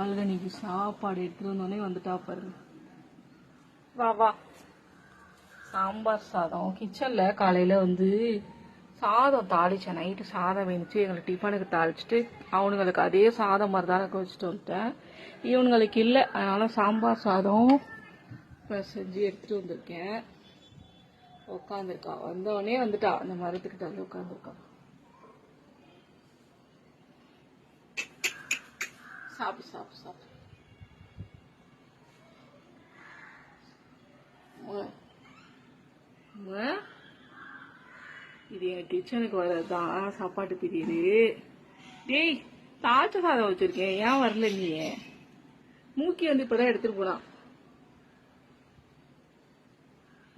இன்னைக்கு சாப்பாடு எடுத்துட்டு வந்தோடனே வந்துட்டா பாருங்க. வா வா. சாம்பார் சாதம் கிச்சன்ல காலையில சாதம் தாளிச்சேன். நைட்டு சாதம் வேணுச்சு, எங்களுக்கு டிஃபனுக்கு தாளிச்சுட்டு அவனுங்களுக்கு அதே சாதம் மாதிரி தான் வச்சுட்டு வந்துட்டேன். இவனுங்களுக்கு இல்லை, அதனால சாம்பார் சாதம் செஞ்சு எடுத்துட்டு வந்திருக்கேன். உட்காந்துருக்கா, வந்தவொடனே வந்துட்டா, அந்த மரத்துக்கிட்ட வந்து உட்காந்துருக்கா. சாப்பிடு சாப்பிடு சாப்பிடு. இது என் கிச்சனுக்கு வர்றதுதான் சாப்பாட்டு பிரியரு. டேய், தாழ்ச்ச சாதம் வச்சிருக்கேன், ஏன் வரல நீ? மூக்கி இப்பதான் எடுத்துட்டு போறான்.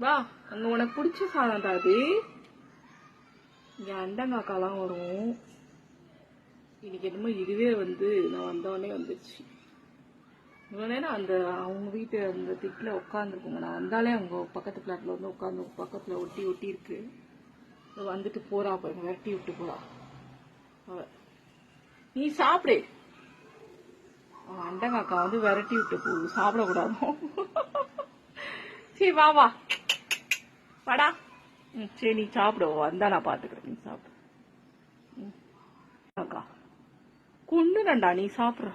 வா, அங்க உனக்கு பிடிச்ச சாதம் தான் அது. இங்க அண்டங்காக்காலாம் வரும். இன்னைக்கு என்னமோ இதுவே நான் வந்தவொடனே வந்துருச்சு. இவ்வளோ நேரம் அவங்க வீட்டு அந்த திட்டில் உட்காந்துருக்குங்க. நான் வந்தாலே அவங்க பக்கத்து பிளாட்ல உட்காந்து பக்கத்தில் ஒட்டி ஒட்டி இருக்கு. வந்துட்டு போறா பாருங்க, விரட்டி விட்டு போறா. நீ சாப்பிடு. அண்டங்காக்கா விரட்டி விட்டு போகுது, சாப்பிடக்கூடாது. சரி வா வா வாடா. சரி நீ சாப்பிடு, வந்தா நான் பாத்துக்கிறேன். நீ சாப்பிடு. அக்கா கொண்டு நீ சாப்பிட்ற.